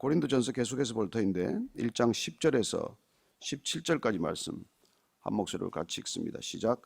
고린도전서 계속해서 볼 터인데 1장 10절에서 17절까지 말씀 한 목소리로 같이 읽습니다. 시작.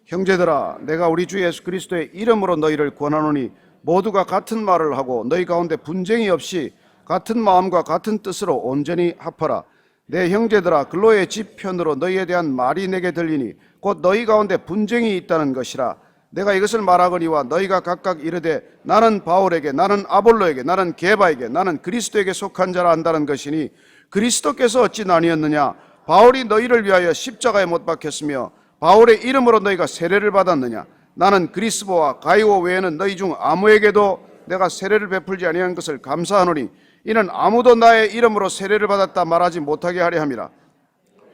형제들아, 내가 우리 주 예수 그리스도의 이름으로 너희를 권하노니 모두가 같은 말을 하고 너희 가운데 분쟁이 없이 같은 마음과 같은 뜻으로 온전히 합하라. 내 형제들아, 글로의 집 편으로 너희에 대한 말이 내게 들리니 곧 너희 가운데 분쟁이 있다는 것이라. 내가 이것을 말하거니와 너희가 각각 이르되 나는 바울에게, 나는 아볼로에게, 나는 게바에게, 나는 그리스도에게 속한 자라 한다는 것이니 그리스도께서 어찌 나뉘었느냐? 바울이 너희를 위하여 십자가에 못 박혔으며 바울의 이름으로 너희가 세례를 받았느냐? 나는 그리스도와 가이오 외에는 너희 중 아무에게도 내가 세례를 베풀지 아니한 것을 감사하노니 이는 아무도 나의 이름으로 세례를 받았다 말하지 못하게 하려 함이라.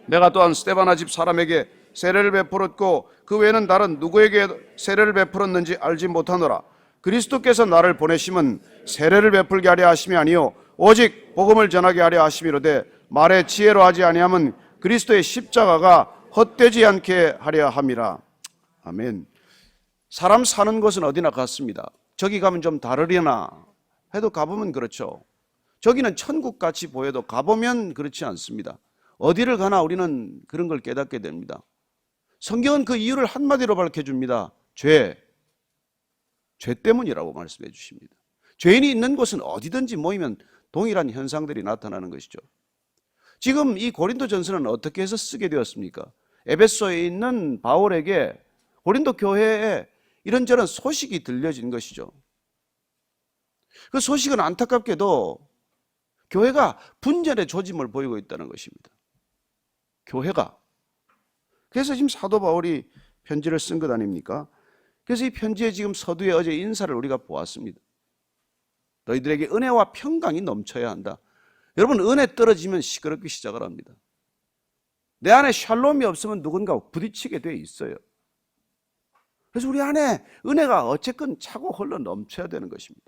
내가 또한 스데바나 집 사람에게 세례를 베풀었고 그 외에는 다른 누구에게 세례를 베풀었는지 알지 못하노라. 그리스도께서 나를 보내심은 세례를 베풀게 하려 하심이 아니요 오직 복음을 전하게 하려 하심이로되 말의 지혜로 하지 아니함은 그리스도의 십자가가 헛되지 않게 하려 함이라. 아멘. 사람 사는 곳은 어디나 같습니다. 저기 가면 좀 다르려나 해도 가보면 그렇죠. 저기는 천국같이 보여도 가보면 그렇지 않습니다. 어디를 가나 우리는 그런 걸 깨닫게 됩니다. 성경은 그 이유를 한마디로 밝혀줍니다. 죄 때문이라고 말씀해 주십니다. 죄인이 있는 곳은 어디든지 모이면 동일한 현상들이 나타나는 것이죠. 지금 이 고린도전서는 어떻게 해서 쓰게 되었습니까? 에베소에 있는 바울에게 고린도 교회에 이런저런 소식이 들려진 것이죠. 그 소식은 안타깝게도 교회가 분열의 조짐을 보이고 있다는 것입니다. 교회가. 그래서 지금 사도 바울이 편지를 쓴 것 아닙니까? 그래서 이 편지에 지금 서두에 어제 인사를 우리가 보았습니다. 너희들에게 은혜와 평강이 넘쳐야 한다. 여러분, 은혜 떨어지면 시끄럽게 시작을 합니다. 내 안에 샬롬이 없으면 누군가 부딪히게 돼 있어요. 그래서 우리 안에 은혜가 어쨌건 차고 흘러 넘쳐야 되는 것입니다.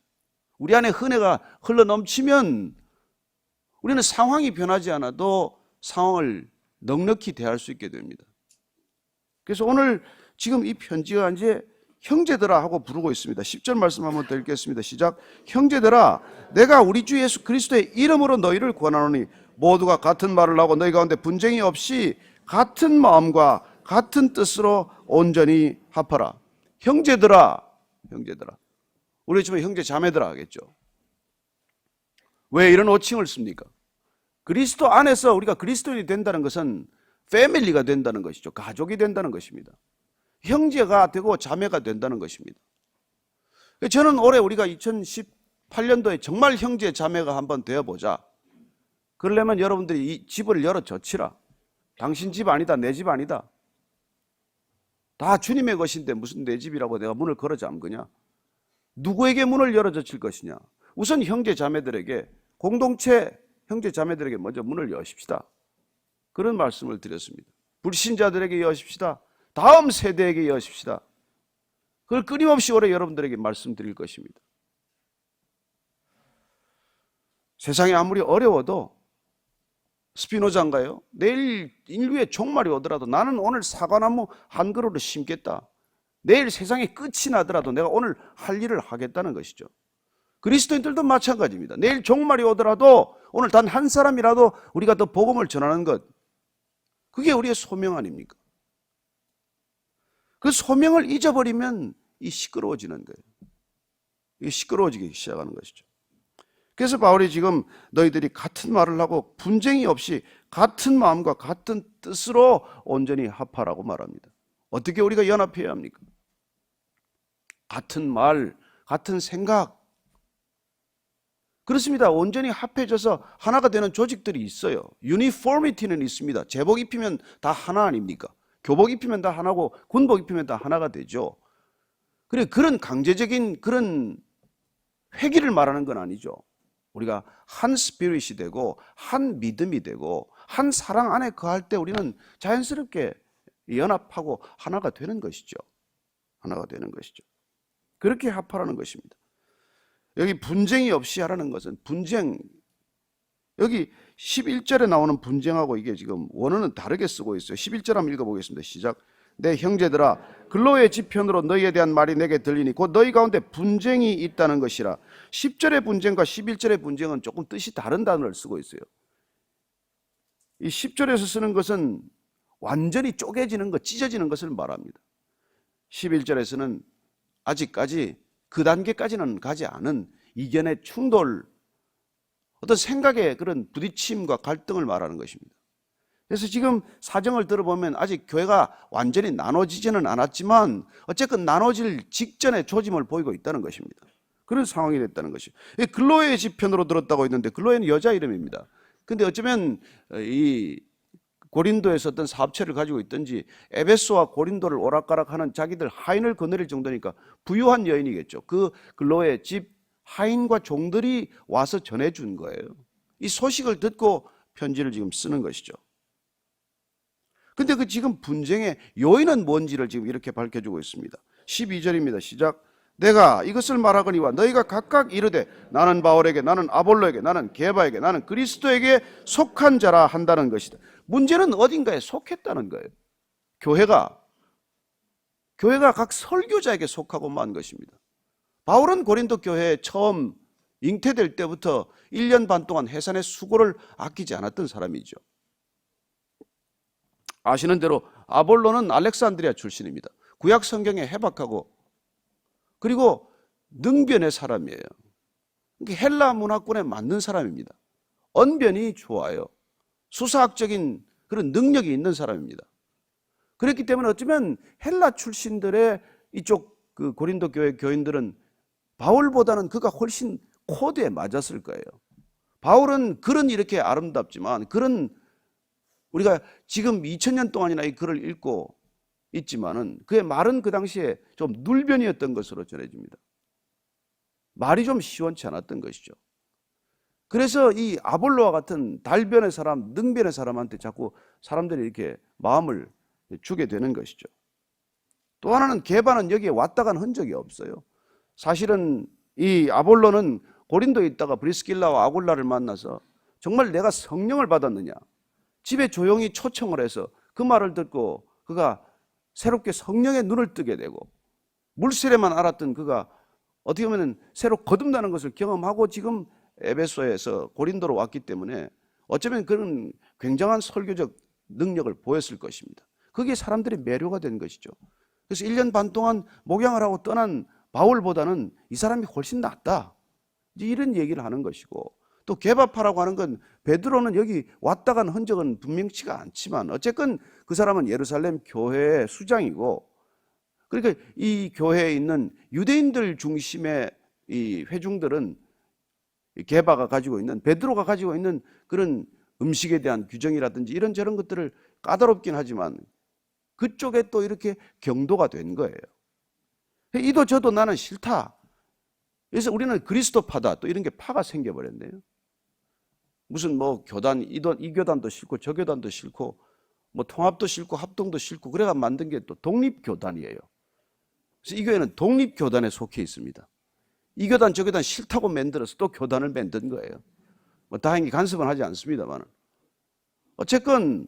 우리 안에 은혜가 흘러 넘치면 우리는 상황이 변하지 않아도 상황을 넉넉히 대할 수 있게 됩니다. 그래서 오늘 지금 이 편지가 이제 형제들아 하고 부르고 있습니다. 10절 말씀 한번 더 읽겠습니다. 시작. 형제들아, 내가 우리 주 예수 그리스도의 이름으로 너희를 권하노니 모두가 같은 말을 하고 너희 가운데 분쟁이 없이 같은 마음과 같은 뜻으로 온전히 합하라. 형제들아. 우리 지금 형제 자매들아 하겠죠. 왜 이런 호칭을 씁니까? 그리스도 안에서 우리가 그리스도인이 된다는 것은 패밀리가 된다는 것이죠. 가족이 된다는 것입니다. 형제가 되고 자매가 된다는 것입니다. 저는 올해 우리가 2018년도에 정말 형제 자매가 한번 되어보자. 그러려면 여러분들이 이 집을 열어젖히라. 당신 집 아니다, 내 집 아니다. 다 주님의 것인데 무슨 내 집이라고 내가 문을 걸어 잠그냐? 누구에게 문을 열어젖힐 것이냐? 우선 형제 자매들에게, 공동체 형제 자매들에게 먼저 문을 여십시다. 그런 말씀을 드렸습니다. 불신자들에게 여십시다. 다음 세대에게 여십시다. 그걸 끊임없이 올해 여러분들에게 말씀드릴 것입니다. 세상이 아무리 어려워도 스피노자인가요? 내일 인류의 종말이 오더라도 나는 오늘 사과나무 한 그루를 심겠다. 내일 세상에 끝이 나더라도 내가 오늘 할 일을 하겠다는 것이죠. 그리스도인들도 마찬가지입니다. 내일 종말이 오더라도 오늘 단 한 사람이라도 우리가 더 복음을 전하는 것, 그게 우리의 소명 아닙니까? 그 소명을 잊어버리면 이 시끄러워지는 거예요. 이 시끄러워지기 시작하는 것이죠. 그래서 바울이 지금 너희들이 같은 말을 하고 분쟁이 없이 같은 마음과 같은 뜻으로 온전히 합하라고 말합니다. 어떻게 우리가 연합해야 합니까? 같은 말, 같은 생각. 그렇습니다. 온전히 합해져서 하나가 되는 조직들이 있어요. 유니포미티는 있습니다. 제복 입히면 다 하나 아닙니까? 교복 입히면 다 하나고 군복 입히면 다 하나가 되죠. 그래, 그런 강제적인 그런 회기를 말하는 건 아니죠. 우리가 한 스피릿이 되고 한 믿음이 되고 한 사랑 안에 거할 때 우리는 자연스럽게 연합하고 하나가 되는 것이죠. 하나가 되는 것이죠. 그렇게 합하라는 것입니다. 여기 분쟁이 없이 하라는 것은 분쟁, 여기 11절에 나오는 분쟁하고 이게 지금 원어는 다르게 쓰고 있어요. 11절 한번 읽어보겠습니다. 시작. 내 형제들아 글로의 지편으로 너희에 대한 말이 내게 들리니 곧 너희 가운데 분쟁이 있다는 것이라. 10절의 분쟁과 11절의 분쟁은 조금 뜻이 다른 단어를 쓰고 있어요. 이 10절에서 쓰는 것은 완전히 쪼개지는 것, 찢어지는 것을 말합니다. 11절에서는 아직까지 그 단계까지는 가지 않은 이견의 충돌, 어떤 생각의 그런 부딪힘과 갈등을 말하는 것입니다. 그래서 지금 사정을 들어보면 아직 교회가 완전히 나눠지지는 않았지만 어쨌든 나눠질 직전의 조짐을 보이고 있다는 것입니다. 그런 상황이 됐다는 것이죠. 글로의 지편으로 들었다고 했는데 글로에는 여자 이름입니다. 근데 어쩌면 이 고린도에서 어떤 사업체를 가지고 있든지 에베소와 고린도를 오락가락하는 자기들 하인을 거느릴 정도니까 부유한 여인이겠죠. 그 글로의 집 하인과 종들이 와서 전해준 거예요. 이 소식을 듣고 편지를 지금 쓰는 것이죠. 근데 그 지금 분쟁의 요인은 뭔지를 지금 이렇게 밝혀주고 있습니다. 12절입니다. 시작. 내가 이것을 말하거니와 너희가 각각 이르되 나는 바울에게, 나는 아볼로에게, 나는 게바에게, 나는 그리스도에게 속한 자라 한다는 것이다. 문제는 어딘가에 속했다는 거예요. 교회가 각 설교자에게 속하고 만 것입니다. 바울은 고린도 교회에 처음 잉태될 때부터 1년 반 동안 해산의 수고를 아끼지 않았던 사람이죠. 아시는 대로 아볼로는 알렉산드리아 출신입니다. 구약 성경에 해박하고 그리고 능변의 사람이에요. 헬라 문화권에 맞는 사람입니다. 언변이 좋아요. 수사학적인 그런 능력이 있는 사람입니다. 그렇기 때문에 어쩌면 헬라 출신들의 이쪽 그 고린도 교회 교인들은 바울보다는 그가 훨씬 코드에 맞았을 거예요. 바울은 글은 이렇게 아름답지만 글은 우리가 지금 2000년 동안이나 이 글을 읽고 있지만은 그의 말은 그 당시에 좀 눌변이었던 것으로 전해집니다. 말이 좀 시원치 않았던 것이죠. 그래서 이 아볼로와 같은 달변의 사람, 능변의 사람한테 자꾸 사람들이 이렇게 마음을 주게 되는 것이죠. 또 하나는 게바는 여기에 왔다 간 흔적이 없어요. 사실은 이 아볼로는 고린도에 있다가 브리스길라와 아굴라를 만나서 정말 내가 성령을 받았느냐, 집에 조용히 초청을 해서 그 말을 듣고 그가 새롭게 성령의 눈을 뜨게 되고 물세례만 알았던 그가 어떻게 보면 새로 거듭나는 것을 경험하고 지금 에베소에서 고린도로 왔기 때문에 어쩌면 그런 굉장한 설교적 능력을 보였을 것입니다. 그게 사람들의 매료가 된 것이죠. 그래서 1년 반 동안 목양을 하고 떠난 바울보다는 이 사람이 훨씬 낫다, 이런 얘기를 하는 것이고, 또 게바파라고 하는 건 베드로는 여기 왔다 간 흔적은 분명치가 않지만 어쨌건 그 사람은 예루살렘 교회의 수장이고, 그러니까 이 교회에 있는 유대인들 중심의 이 회중들은 게바가 가지고 있는, 베드로가 가지고 있는 그런 음식에 대한 규정이라든지 이런저런 것들을 까다롭긴 하지만 그쪽에 또 이렇게 경도가 된 거예요. 이도 저도 나는 싫다. 그래서 우리는 그리스도파다, 또 이런 게 파가 생겨버렸네요. 무슨 뭐 교단, 이 교단도 싫고 저 교단도 싫고 뭐 통합도 싫고 합동도 싫고 그래가 만든 게 또 독립교단이에요. 그래서 이 교회는 독립교단에 속해 있습니다. 이 교단 저 교단 싫다고 만들어서 또 교단을 만든 거예요. 뭐 다행히 간섭은 하지 않습니다만 어쨌건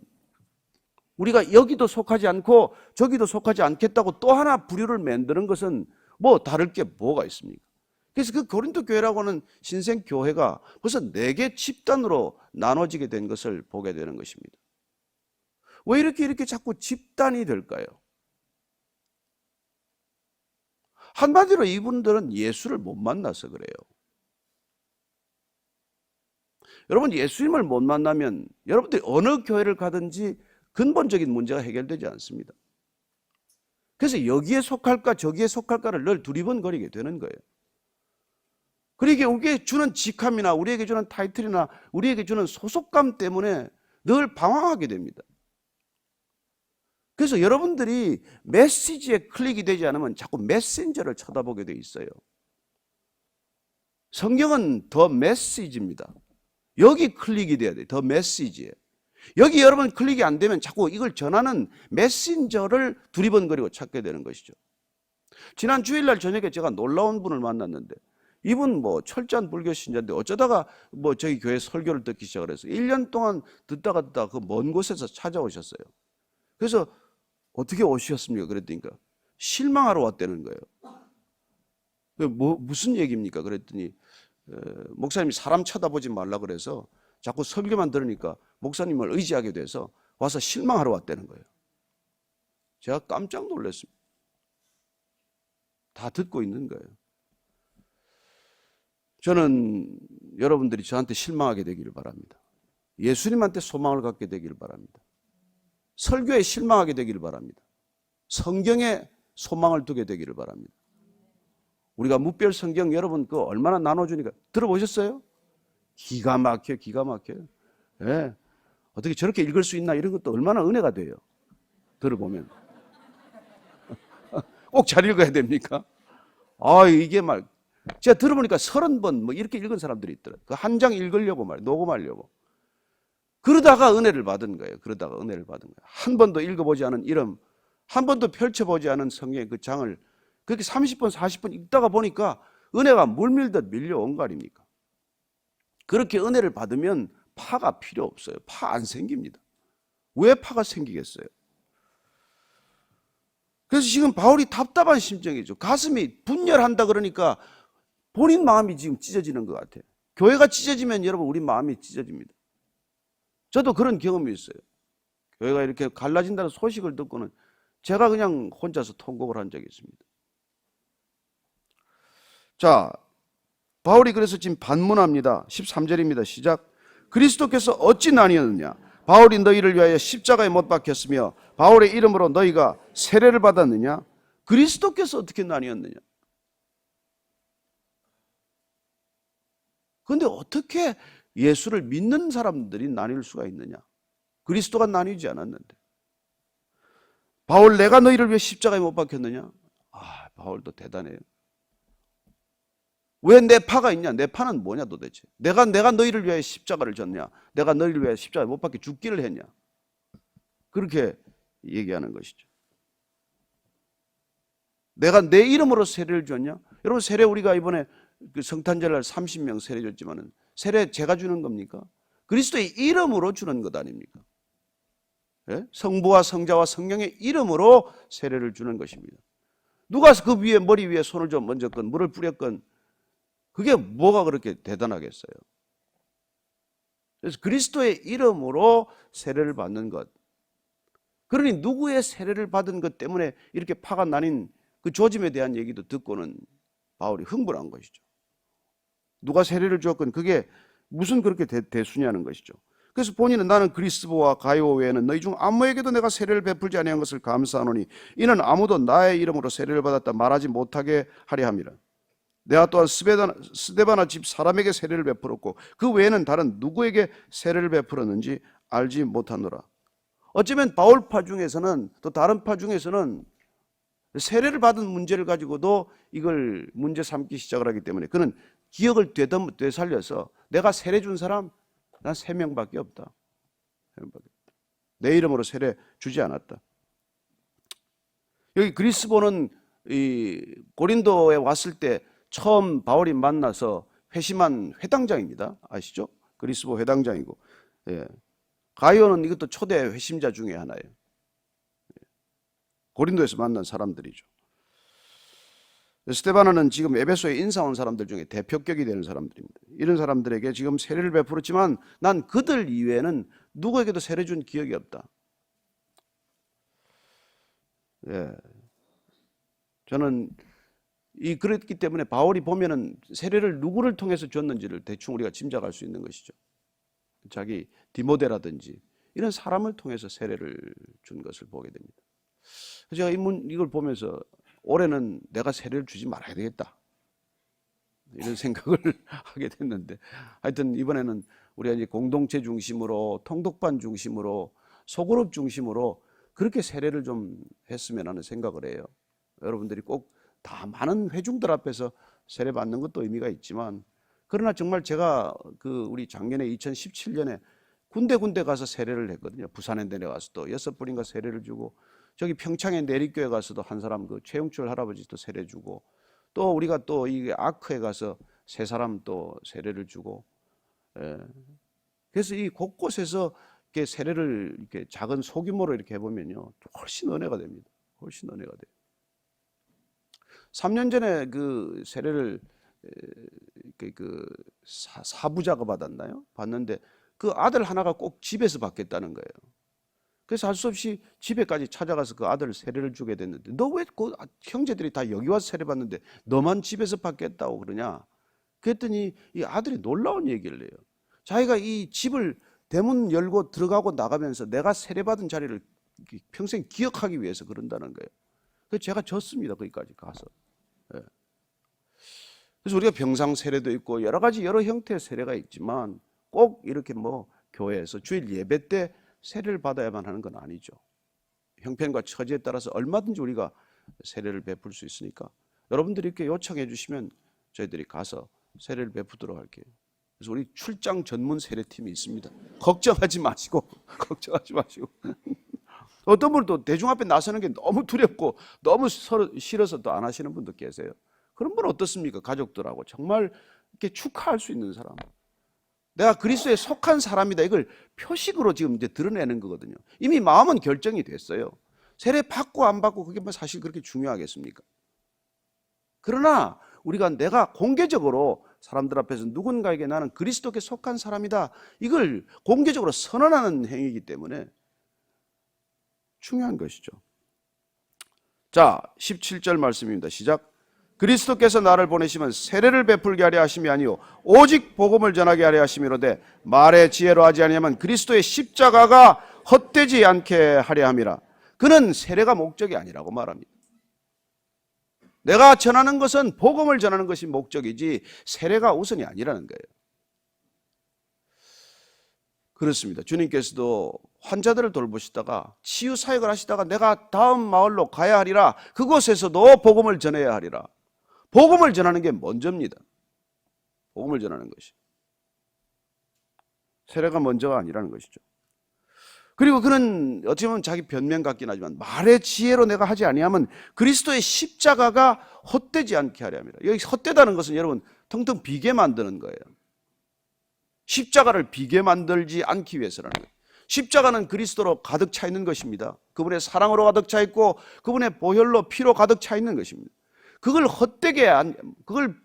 우리가 여기도 속하지 않고 저기도 속하지 않겠다고 또 하나 부류를 만드는 것은 뭐 다를 게 뭐가 있습니까? 그래서 그 고린도 교회라고 하는 신생 교회가 벌써 4개 집단으로 나눠지게 된 것을 보게 되는 것입니다. 왜 이렇게 자꾸 집단이 될까요? 한마디로 이분들은 예수를 못 만나서 그래요. 여러분, 예수님을 못 만나면 여러분들이 어느 교회를 가든지 근본적인 문제가 해결되지 않습니다. 그래서 여기에 속할까 저기에 속할까를 늘 두리번거리게 되는 거예요. 그러니까 우리에게 주는 직함이나 우리에게 주는 타이틀이나 우리에게 주는 소속감 때문에 늘 방황하게 됩니다. 그래서 여러분들이 메시지에 클릭이 되지 않으면 자꾸 메신저를 쳐다보게 돼 있어요. 성경은 더 메시지입니다. 여기 클릭이 돼야 돼요. 더 메시지에. 여기 여러분 클릭이 안 되면 자꾸 이걸 전하는 메신저를 두리번거리고 찾게 되는 것이죠. 지난 주일날 저녁에 제가 놀라운 분을 만났는데, 이분 뭐 철저한 불교 신자인데 어쩌다가 뭐 저희 교회 설교를 듣기 시작을 해서 1년 동안 듣다가 그 먼 곳에서 찾아오셨어요. 그래서 어떻게 오셨습니까? 그랬더니까 실망하러 왔다는 거예요. 무슨 얘기입니까? 그랬더니 목사님이 사람 쳐다보지 말라 그래서 자꾸 설교만 들으니까 목사님을 의지하게 돼서 와서 실망하러 왔다는 거예요. 제가 깜짝 놀랐습니다. 다 듣고 있는 거예요. 저는 여러분들이 저한테 실망하게 되기를 바랍니다. 예수님한테 소망을 갖게 되기를 바랍니다. 설교에 실망하게 되기를 바랍니다. 성경에 소망을 두게 되기를 바랍니다. 우리가 무별 성경 여러분 그 얼마나 나눠주니까 들어보셨어요? 기가 막혀요. 기가 막혀요. 예. 어떻게 저렇게 읽을 수 있나 이런 것도 얼마나 은혜가 돼요. 들어보면. 꼭 잘 읽어야 됩니까? 이게 제가 들어보니까 30번 뭐 이렇게 읽은 사람들이 있더라고요. 그 한 장 읽으려고 녹음하려고. 그러다가 은혜를 받은 거예요. 그러다가 은혜를 받은 거예요. 한 번도 읽어보지 않은 이름, 한 번도 펼쳐보지 않은 성경의 그 장을 그렇게 30번, 40번 읽다가 보니까 은혜가 물밀듯 밀려온 거 아닙니까? 그렇게 은혜를 받으면 파가 필요 없어요. 파 안 생깁니다. 왜 파가 생기겠어요? 그래서 지금 바울이 답답한 심정이죠. 가슴이 분열한다 그러니까 본인 마음이 지금 찢어지는 것 같아요. 교회가 찢어지면 여러분 우리 마음이 찢어집니다. 저도 그런 경험이 있어요. 교회가 이렇게 갈라진다는 소식을 듣고는 제가 그냥 혼자서 통곡을 한 적이 있습니다. 자, 바울이 그래서 지금 반문합니다. 13절입니다. 시작. 그리스도께서 어찌 나뉘었느냐? 바울이 너희를 위하여 십자가에 못 박혔으며 바울의 이름으로 너희가 세례를 받았느냐? 그리스도께서 어떻게 나뉘었느냐? 그런데 어떻게 예수를 믿는 사람들이 나뉠 수가 있느냐? 그리스도가 나뉘지 않았는데. 바울 내가 너희를 위해 십자가에 못 박혔느냐? 바울도 대단해요. 왜 내 파가 있냐? 내 파는 뭐냐 도대체? 내가 너희를 위해 십자가를 졌냐? 내가 너희를 위해 십자가에 못 박혀 죽기를 했냐? 그렇게 얘기하는 것이죠. 내가 내 이름으로 세례를 줬냐? 여러분 세례 우리가 이번에 그 성탄절날 30명 세례 줬지만은 세례 제가 주는 겁니까? 그리스도의 이름으로 주는 것 아닙니까? 예? 성부와 성자와 성령의 이름으로 세례를 주는 것입니다. 누가 그 위에 머리 위에 손을 좀 얹었건 물을 뿌렸건 그게 뭐가 그렇게 대단하겠어요? 그래서 그리스도의 이름으로 세례를 받는 것. 그러니 누구의 세례를 받은 것 때문에 이렇게 파가 나뉜 그 조짐에 대한 얘기도 듣고는 바울이 흥분한 것이죠. 누가 세례를 주었건 그게 무슨 그렇게 대수냐는 것이죠. 그래서 본인은 나는 그리스도와 가요 외에는 너희 중 아무에게도 내가 세례를 베풀지 아니한 것을 감사하노니 이는 아무도 나의 이름으로 세례를 받았다 말하지 못하게 하려 함이라. 내가 또한 스데바나 집 사람에게 세례를 베풀었고 그 외에는 다른 누구에게 세례를 베풀었는지 알지 못하노라. 어쩌면 바울파 중에서는 또 다른 파 중에서는 세례를 받은 문제를 가지고도 이걸 문제 삼기 시작을 하기 때문에 그는 기억을 되살려서 내가 세례 준 사람 난 3명밖에 없다. 내 이름으로 세례 주지 않았다. 여기 그리스도는 이 고린도에 왔을 때 처음 바울이 만나서 회심한 회당장입니다. 아시죠? 그리스도 회당장이고, 예. 가이오는 이것도 초대 회심자 중에 하나예요. 고린도에서 만난 사람들이죠. 스데바나는 지금 에베소에 인사 온 사람들 중에 대표격이 되는 사람들입니다. 이런 사람들에게 지금 세례를 베풀었지만 난 그들 이외에는 누구에게도 세례 준 기억이 없다. 예. 저는 그랬기 때문에 바울이 보면은 세례를 누구를 통해서 줬는지를 대충 우리가 짐작할 수 있는 것이죠. 자기 디모데라든지 이런 사람을 통해서 세례를 준 것을 보게 됩니다. 제가 이걸 보면서 올해는 내가 세례를 주지 말아야 되겠다 이런 생각을 하게 됐는데 하여튼 이번에는 우리가 이제 공동체 중심으로 통독반 중심으로 소그룹 중심으로 그렇게 세례를 좀 했으면 하는 생각을 해요. 여러분들이 꼭 다 많은 회중들 앞에서 세례 받는 것도 의미가 있지만 그러나 정말 제가 우리 작년에 2017년에 군데 가서 세례를 했거든요. 부산에 내려가서도 6번인가 세례를 주고 저기 평창에 내리교회 가서도 한 사람 최용철 할아버지도 세례 주고 또 우리가 또 이 아크에 가서 3사람 또 세례를 주고 예. 그래서 이 곳곳에서 이렇게 세례를 이렇게 작은 소규모로 이렇게 해보면요, 훨씬 은혜가 됩니다. 훨씬 은혜가 돼요. 3년 전에 그 세례를 그 사부자가 받았나요? 받는데 그 아들 하나가 꼭 집에서 받겠다는 거예요. 그래서 할 수 없이 집에까지 찾아가서 그 아들 세례를 주게 됐는데, 너 왜 그 형제들이 다 여기 와서 세례 받는데 너만 집에서 받겠다고 그러냐? 그랬더니 이 아들이 놀라운 얘기를 해요. 자기가 이 집을 대문 열고 들어가고 나가면서 내가 세례받은 자리를 평생 기억하기 위해서 그런다는 거예요. 그래서 제가 졌습니다. 거기까지 가서. 예. 그래서 우리가 병상 세례도 있고 여러 가지 여러 형태의 세례가 있지만 꼭 이렇게 뭐 교회에서 주일 예배 때 세례를 받아야만 하는 건 아니죠. 형편과 처지에 따라서 얼마든지 우리가 세례를 베풀 수 있으니까 여러분들이 이렇게 요청해 주시면 저희들이 가서 세례를 베푸도록 할게요. 그래서 우리 출장 전문 세례팀이 있습니다. 걱정하지 마시고 걱정하지 마시고 어떤 분은 또 대중 앞에 나서는 게 너무 두렵고 너무 싫어서 또 안 하시는 분도 계세요. 그런 분은 어떻습니까? 가족들하고 정말 이렇게 축하할 수 있는 사람, 내가 그리스도에 속한 사람이다, 이걸 표식으로 지금 이제 드러내는 거거든요. 이미 마음은 결정이 됐어요. 세례 받고 안 받고 그게 뭐 사실 그렇게 중요하겠습니까? 그러나 우리가 내가 공개적으로 사람들 앞에서 누군가에게 나는 그리스도께 속한 사람이다, 이걸 공개적으로 선언하는 행위이기 때문에 중요한 것이죠. 자, 17절 말씀입니다. 시작. 그리스도께서 나를 보내시면 세례를 베풀게 하려 하심이 아니요 오직 복음을 전하게 하려 하심이로되 말의 지혜로 하지 아니하면 그리스도의 십자가가 헛되지 않게 하려 함이라. 그는 세례가 목적이 아니라고 말합니다. 내가 전하는 것은 복음을 전하는 것이 목적이지 세례가 우선이 아니라는 거예요. 그렇습니다. 주님께서도 환자들을 돌보시다가 치유 사역을 하시다가 내가 다음 마을로 가야 하리라, 그곳에서도 복음을 전해야 하리라. 복음을 전하는 게 먼저입니다. 복음을 전하는 것이. 세례가 먼저가 아니라는 것이죠. 그리고 그는 어찌 보면 자기 변명 같긴 하지만 말의 지혜로 내가 하지 아니하면 그리스도의 십자가가 헛되지 않게 하려 합니다. 여기 헛되다는 것은 여러분 텅텅 비게 만드는 거예요. 십자가를 비게 만들지 않기 위해서라는 거예요. 십자가는 그리스도로 가득 차 있는 것입니다. 그분의 사랑으로 가득 차 있고 그분의 보혈로 피로 가득 차 있는 것입니다. 그걸 헛되게, 그걸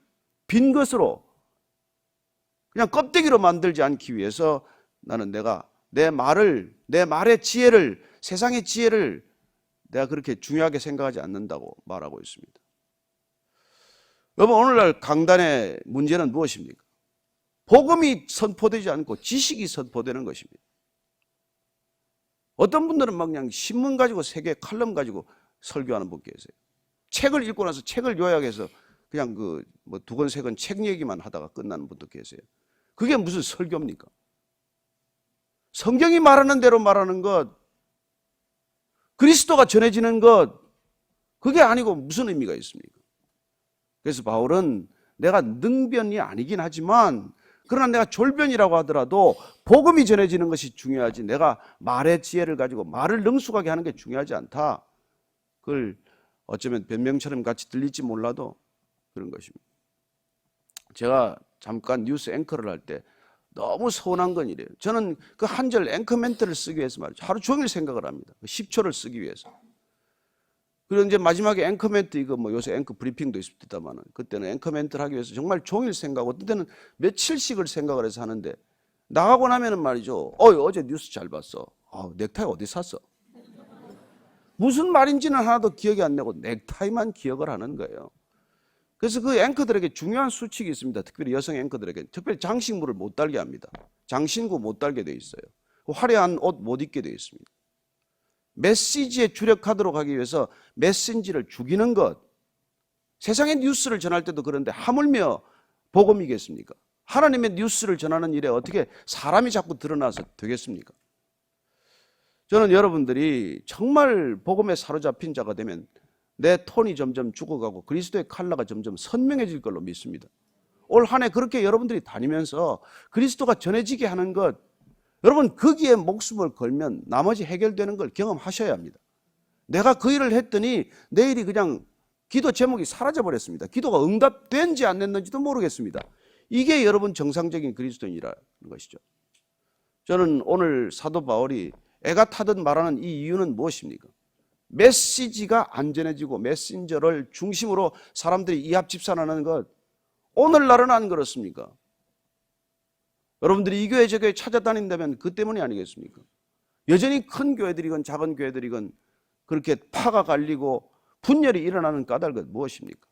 빈 것으로 그냥 껍데기로 만들지 않기 위해서 나는 내가 내 말의 지혜를, 세상의 지혜를 내가 그렇게 중요하게 생각하지 않는다고 말하고 있습니다. 여러분, 오늘날 강단의 문제는 무엇입니까? 복음이 선포되지 않고 지식이 선포되는 것입니다. 어떤 분들은 막 그냥 신문 가지고 세계 칼럼 가지고 설교하는 분 계세요. 책을 읽고 나서 책을 요약해서 그냥 그 뭐 두 권 세 권 책 얘기만 하다가 끝나는 분도 계세요. 그게 무슨 설교입니까? 성경이 말하는 대로 말하는 것, 그리스도가 전해지는 것, 그게 아니고 무슨 의미가 있습니까? 그래서 바울은 내가 능변이 아니긴 하지만 그러나 내가 졸변이라고 하더라도 복음이 전해지는 것이 중요하지 내가 말의 지혜를 가지고 말을 능숙하게 하는 게 중요하지 않다. 그걸 어쩌면 변명처럼 같이 들릴지 몰라도 그런 것입니다. 제가 잠깐 뉴스 앵커를 할 때 너무 서운한 건 이래요. 저는 그 한 절 앵커 멘트를 쓰기 위해서 말이죠. 하루 종일 생각을 합니다. 10초를 쓰기 위해서. 그리고 이제 마지막에 앵커 멘트, 이거 뭐 요새 앵커 브리핑도 있습니다만 그때는 앵커 멘트를 하기 위해서 정말 종일 생각하고 어떤 때는 며칠씩을 생각을 해서 하는데 나가고 나면은 말이죠. 어제 뉴스 잘 봤어. 넥타이 어디 샀어? 무슨 말인지는 하나도 기억이 안 나고 넥타이만 기억을 하는 거예요. 그래서 그 앵커들에게 중요한 수칙이 있습니다. 특별히 여성 앵커들에게. 특별히 장식물을 못 달게 합니다. 장신구 못 달게 돼 있어요. 화려한 옷 못 입게 돼 있습니다. 메시지에 주력하도록 하기 위해서 메시지를 죽이는 것. 세상의 뉴스를 전할 때도 그런데 하물며 복음이겠습니까? 하나님의 뉴스를 전하는 일에 어떻게 사람이 자꾸 드러나서 되겠습니까? 저는 여러분들이 정말 복음에 사로잡힌 자가 되면 내 톤이 점점 죽어가고 그리스도의 컬러가 점점 선명해질 걸로 믿습니다. 올 한 해 그렇게 여러분들이 다니면서 그리스도가 전해지게 하는 것, 여러분 거기에 목숨을 걸면 나머지 해결되는 걸 경험하셔야 합니다. 내가 그 일을 했더니 내일이 그냥 기도 제목이 사라져버렸습니다. 기도가 응답된지 안 됐는지도 모르겠습니다. 이게 여러분 정상적인 그리스도인이라는 것이죠. 저는 오늘 사도 바울이 애가 타듯 말하는 이 이유는 무엇입니까? 메시지가 안전해지고 메신저를 중심으로 사람들이 이합 집산하는 것, 오늘날은 안 그렇습니까? 여러분들이 이 교회 저 교회 찾아다닌다면 그 때문이 아니겠습니까? 여전히 큰 교회들이건 작은 교회들이건 그렇게 파가 갈리고 분열이 일어나는 까닭은 무엇입니까?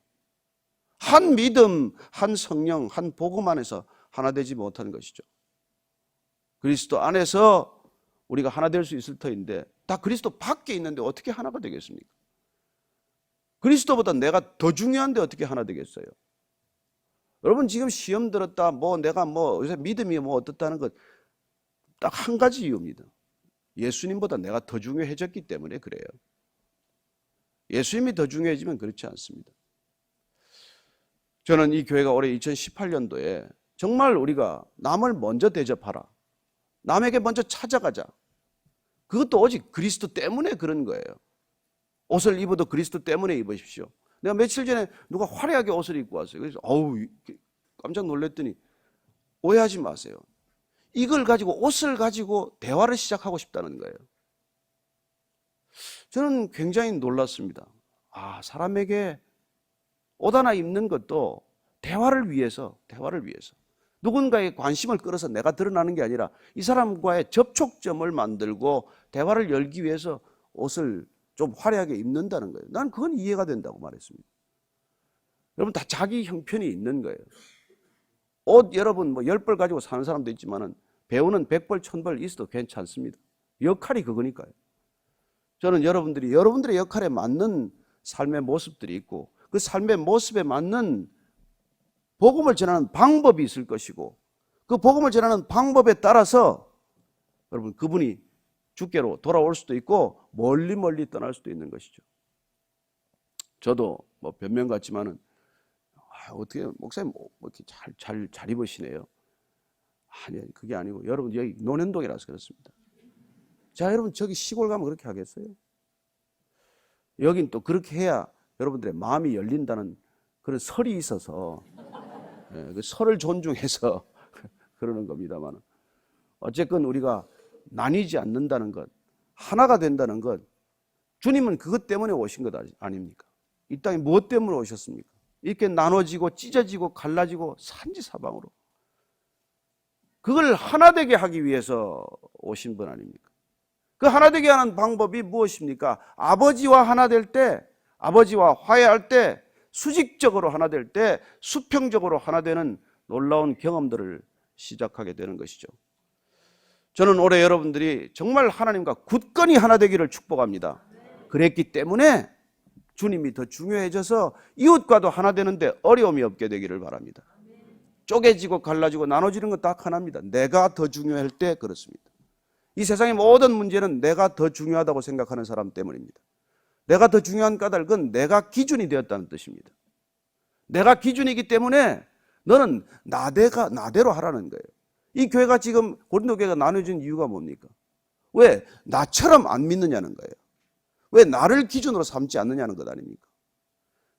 한 믿음, 한 성령, 한 복음 안에서 하나 되지 못하는 것이죠. 그리스도 안에서 우리가 하나 될 수 있을 터인데 다 그리스도 밖에 있는데 어떻게 하나가 되겠습니까? 그리스도보다 내가 더 중요한데 어떻게 하나 되겠어요? 여러분 지금 시험 들었다 내가 요새 믿음이 어떻다는 것 딱 한 가지 이유입니다. 예수님보다 내가 더 중요해졌기 때문에 그래요. 예수님이 더 중요해지면 그렇지 않습니다. 저는 이 교회가 올해 2018년도에 정말 우리가 남을 먼저 대접하라, 남에게 먼저 찾아가자, 그것도 오직 그리스도 때문에 그런 거예요. 옷을 입어도 그리스도 때문에 입으십시오. 내가 며칠 전에 누가 화려하게 옷을 입고 왔어요. 그래서 깜짝 놀랐더니 오해하지 마세요. 이걸 가지고, 옷을 가지고 대화를 시작하고 싶다는 거예요. 저는 굉장히 놀랐습니다. 사람에게 옷 하나 입는 것도 대화를 위해서 누군가의 관심을 끌어서 내가 드러나는 게 아니라 이 사람과의 접촉점을 만들고 대화를 열기 위해서 옷을 좀 화려하게 입는다는 거예요. 난 그건 이해가 된다고 말했습니다. 여러분 다 자기 형편이 있는 거예요. 옷 여러분 10벌 가지고 사는 사람도 있지만은 배우는 100벌, 1000벌 있어도 괜찮습니다. 역할이 그거니까요. 저는 여러분들의 역할에 맞는 삶의 모습들이 있고 그 삶의 모습에 맞는 복음을 전하는 방법이 있을 것이고 그 복음을 전하는 방법에 따라서 여러분 그분이 주께로 돌아올 수도 있고 멀리 떠날 수도 있는 것이죠. 저도 변명 같지만은 어떻게 목사님 이렇게 잘 입으시네요. 아니 그게 아니고 여러분 여기 논현동이라서 그렇습니다. 자 여러분 저기 시골 가면 그렇게 하겠어요? 여긴 또 그렇게 해야 여러분들의 마음이 열린다는 그런 설이 있어서 그 설을 존중해서 그러는 겁니다만 어쨌건 우리가 나뉘지 않는다는 것, 하나가 된다는 것, 주님은 그것 때문에 오신 것 아닙니까? 이 땅에 무엇 때문에 오셨습니까? 이렇게 나눠지고 찢어지고 갈라지고 산지사방으로 그걸 하나 되게 하기 위해서 오신 분 아닙니까? 그 하나 되게 하는 방법이 무엇입니까? 아버지와 하나 될 때, 아버지와 화해할 때, 수직적으로 하나 될 때, 수평적으로 하나 되는 놀라운 경험들을 시작하게 되는 것이죠. 저는 올해 여러분들이 정말 하나님과 굳건히 하나 되기를 축복합니다. 그랬기 때문에 주님이 더 중요해져서 이웃과도 하나 되는데 어려움이 없게 되기를 바랍니다. 쪼개지고 갈라지고 나눠지는 건 딱 하나입니다. 내가 더 중요할 때 그렇습니다. 이 세상의 모든 문제는 내가 더 중요하다고 생각하는 사람 때문입니다. 내가 더 중요한 까닭은 내가 기준이 되었다는 뜻입니다. 내가 기준이기 때문에 너는 나대로 하라는 거예요. 이 교회가 지금 고린도 교회가 나눠진 이유가 뭡니까? 왜 나처럼 안 믿느냐는 거예요. 왜 나를 기준으로 삼지 않느냐는 것 아닙니까?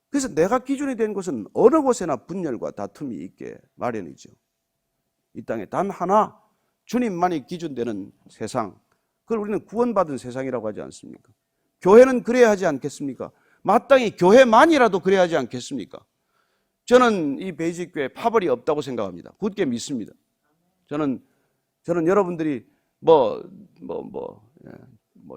그래서 내가 기준이 된 것은 어느 곳에나 분열과 다툼이 있게 마련이죠. 이 땅에 단 하나 주님만이 기준되는 세상, 그걸 우리는 구원받은 세상이라고 하지 않습니까? 교회는 그래야 하지 않겠습니까? 마땅히 교회만이라도 그래야 하지 않겠습니까? 저는 이 베이직교회 파벌이 없다고 생각합니다. 굳게 믿습니다. 저는 여러분들이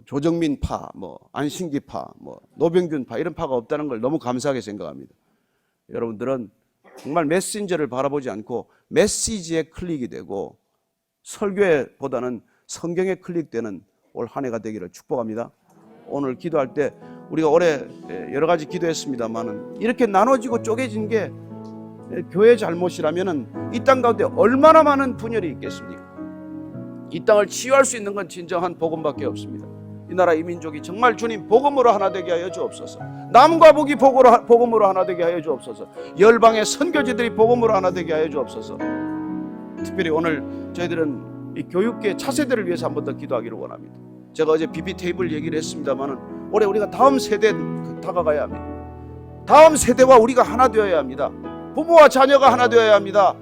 조정민파, 안신기파, 노병균파 이런 파가 없다는 걸 너무 감사하게 생각합니다. 여러분들은 정말 메신저를 바라보지 않고 메시지에 클릭이 되고 설교보다는 성경에 클릭되는 올 한 해가 되기를 축복합니다. 오늘 기도할 때 우리가 올해 여러 가지 기도했습니다만은 이렇게 나눠지고 쪼개진 게 교회의 잘못이라면은 이 땅 가운데 얼마나 많은 분열이 있겠습니까? 이 땅을 치유할 수 있는 건 진정한 복음밖에 없습니다. 이 나라 이 민족이 정말 주님 복음으로 하나 되게 하여 주옵소서. 남과 북이 복음으로 하나 되게 하여 주옵소서. 열방의 선교지들이 복음으로 하나 되게 하여 주옵소서. 특별히 오늘 저희들은 이 교육계 차세대를 위해서 한 번 더 기도하기를 원합니다. 제가 어제 BB 테이블 얘기를 했습니다만은 올해 우리가 다음 세대 다가가야 합니다. 다음 세대와 우리가 하나 되어야 합니다. 부모와 자녀가 하나 되어야 합니다.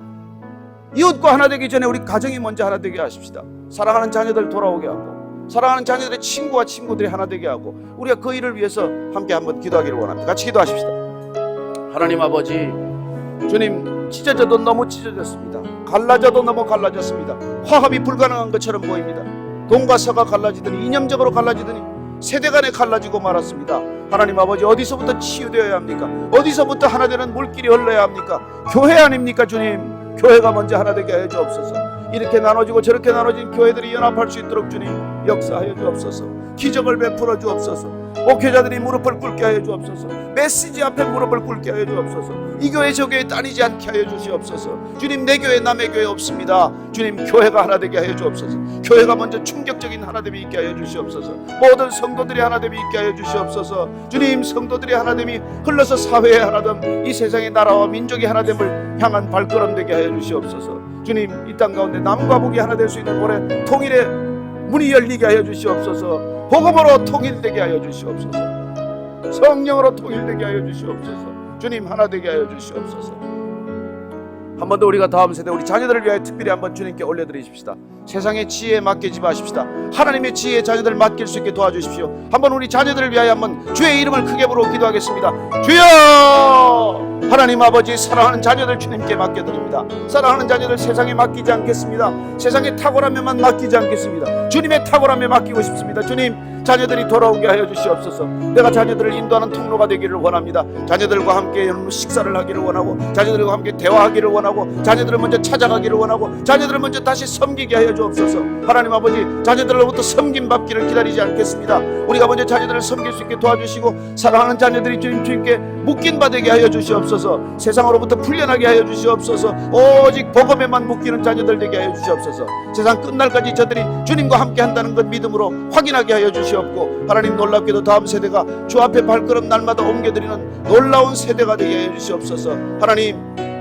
이웃과 하나 되기 전에 우리 가정이 먼저 하나 되게 하십시다. 사랑하는 자녀들 돌아오게 하고, 사랑하는 자녀들의 친구와 친구들이 하나 되게 하고, 우리가 그 일을 위해서 함께 한번 기도하기를 원합니다. 같이 기도하십시다. 하나님 아버지, 주님, 찢어져도 너무 찢어졌습니다. 갈라져도 너무 갈라졌습니다. 화합이 불가능한 것처럼 보입니다. 동과 서가 갈라지더니, 이념적으로 갈라지더니 세대 간에 갈라지고 말았습니다. 하나님 아버지, 어디서부터 치유되어야 합니까? 어디서부터 하나 되는 물길이 흘러야 합니까? 교회 아닙니까 주님? 교회가 먼저 하나 되게 하여 주옵소서. 이렇게 나눠지고 저렇게 나눠진 교회들이 연합할 수 있도록 주님 역사하여 주옵소서. 기적을 베풀어 주옵소서. 목회자들이 무릎을 꿇게 하여 주옵소서. 메시지 앞에 무릎을 꿇게 하여 주옵소서. 이 교회 저 교회 따르지 않게 하여 주시옵소서. 주님, 내 교회 남의 교회 없습니다. 주님, 교회가 하나 되게 하여 주옵소서. 교회가 먼저 충격적인 하나됨이 있게 하여 주시옵소서. 모든 성도들이 하나됨이 있게 하여 주시옵소서. 주님, 성도들이 하나됨이 흘러서 사회의 하나됨, 이 세상의 나라와 민족의 하나됨을 향한 발걸음 되게 하여 주시옵소서. 주님, 이 땅 가운데 남과 북이 하나 될 수 있는 올해 통일의 문이 열리게 하여 주시옵소서. 복음으로 통일되게 하여 주시옵소서. 성령으로 통일되게 하여 주시옵소서. 주님, 하나 되게 하여 주시옵소서. 한 번 더 우리가 다음 세대 우리 자녀들을 위하여 특별히 한번 주님께 올려드리십시다. 세상의 지혜에 맡기지 마십시다. 하나님의 지혜에 자녀들을 맡길 수 있게 도와주십시오. 한번 우리 자녀들을 위하여 한번 주의 이름을 크게 부르고 기도하겠습니다. 주여! 하나님 아버지, 사랑하는 자녀들 주님께 맡겨드립니다. 사랑하는 자녀들 세상에 맡기지 않겠습니다. 세상의 탁월함에만 맡기지 않겠습니다. 주님의 탁월함에 맡기고 싶습니다. 주님, 자녀들이 돌아오게 하여 주시옵소서. 내가 자녀들을 인도하는 통로가 되기를 원합니다. 자녀들과 함께 식사를 하기를 원하고, 자녀들과 함께 대화하기를 원하고, 자녀들을 먼저 찾아가기를 원하고, 자녀들을 먼저 다시 섬기게 하여 주옵소서. 하나님 아버지, 자녀들로부터 섬김 받기를 기다리지 않겠습니다. 우리가 먼저 자녀들을 섬길 수 있게 도와주시고, 사랑하는 자녀들이 주님께 묶인 바 되게 하여 주시옵소서. 세상으로부터 풀려나게 하여 주시옵소서. 오직 복음에만 묶이는 자녀들 되게 하여 주시옵소서. 세상 끝날까지 저들이 주님과 함께 한다는 것 믿음으로 확인하게 하여 주시옵소서. 하나님, 놀랍게도 다음 세대가 주 앞에 발걸음 날마다 옮겨드리는 놀라운 세대가 되게 해 주시옵소서. 하나님,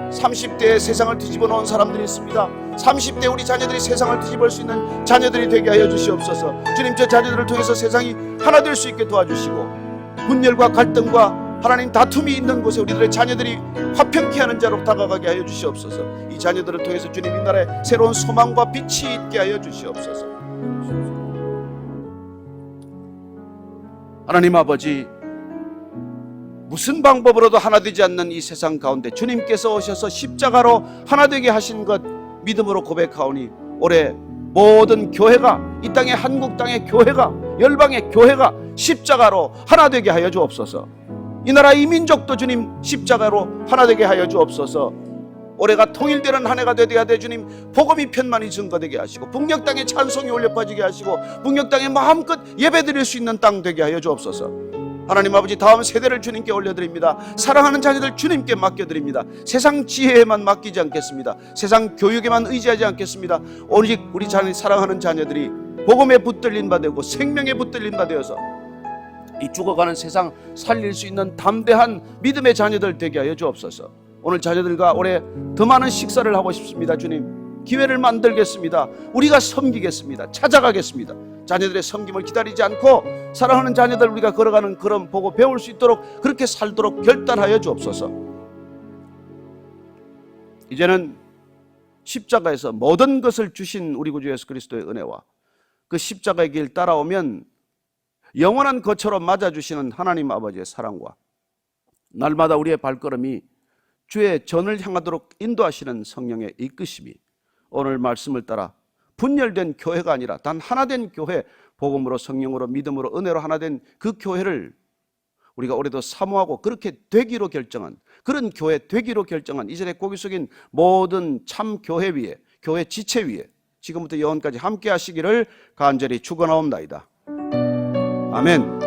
30대에 세상을 뒤집어 놓은 사람들이 있습니다. 30대 우리 자녀들이 세상을 뒤집을 수 있는 자녀들이 되게 하여 주시옵소서. 주님, 저 자녀들을 통해서 세상이 하나 될 수 있게 도와주시고, 분열과 갈등과 하나님 다툼이 있는 곳에 우리들의 자녀들이 화평케 하는 자로 다가가게 하여 주시옵소서. 이 자녀들을 통해서 주님, 이 나라에 새로운 소망과 빛이 있게 하여 주시옵소서. 하나님 아버지, 무슨 방법으로도 하나 되지 않는 이 세상 가운데 주님께서 오셔서 십자가로 하나 되게 하신 것 믿음으로 고백하오니, 올해 모든 교회가, 이 땅의 한국 땅의 교회가, 열방의 교회가 십자가로 하나 되게 하여 주옵소서. 이 나라 이 민족도 주님 십자가로 하나 되게 하여 주옵소서. 올해가 통일되는 한 해가 되게 하되 주님, 복음이 편만이 증거되게 하시고, 북녘 땅에 찬송이 올려 빠지게 하시고, 북녘 땅에 마음껏 예배드릴 수 있는 땅 되게 하여 주옵소서. 하나님 아버지, 다음 세대를 주님께 올려드립니다. 사랑하는 자녀들 주님께 맡겨드립니다. 세상 지혜에만 맡기지 않겠습니다. 세상 교육에만 의지하지 않겠습니다. 오직 우리 사랑하는 자녀들이 복음에 붙들린 바 되고 생명에 붙들린 바 되어서 이 죽어가는 세상 살릴 수 있는 담대한 믿음의 자녀들 되게 하여 주옵소서. 오늘 자녀들과 올해 더 많은 식사를 하고 싶습니다. 주님, 기회를 만들겠습니다. 우리가 섬기겠습니다. 찾아가겠습니다. 자녀들의 섬김을 기다리지 않고 사랑하는 자녀들 우리가 걸어가는 걸음 보고 배울 수 있도록, 그렇게 살도록 결단하여 주옵소서. 이제는 십자가에서 모든 것을 주신 우리 구주 예수 그리스도의 은혜와 그 십자가의 길 따라오면 영원한 거처로 맞아주시는 하나님 아버지의 사랑과 날마다 우리의 발걸음이 주의 전을 향하도록 인도하시는 성령의 이끄심이 오늘 말씀을 따라 분열된 교회가 아니라 단 하나 된 교회, 복음으로 성령으로 믿음으로 은혜로 하나 된 그 교회를 우리가 올해도 사모하고 그렇게 되기로 결정한, 그런 교회 되기로 결정한 이전에 고기 숙인 모든 참 교회 위에, 교회 지체 위에 지금부터 영원까지 함께 하시기를 간절히 축원하옵나이다. 아멘.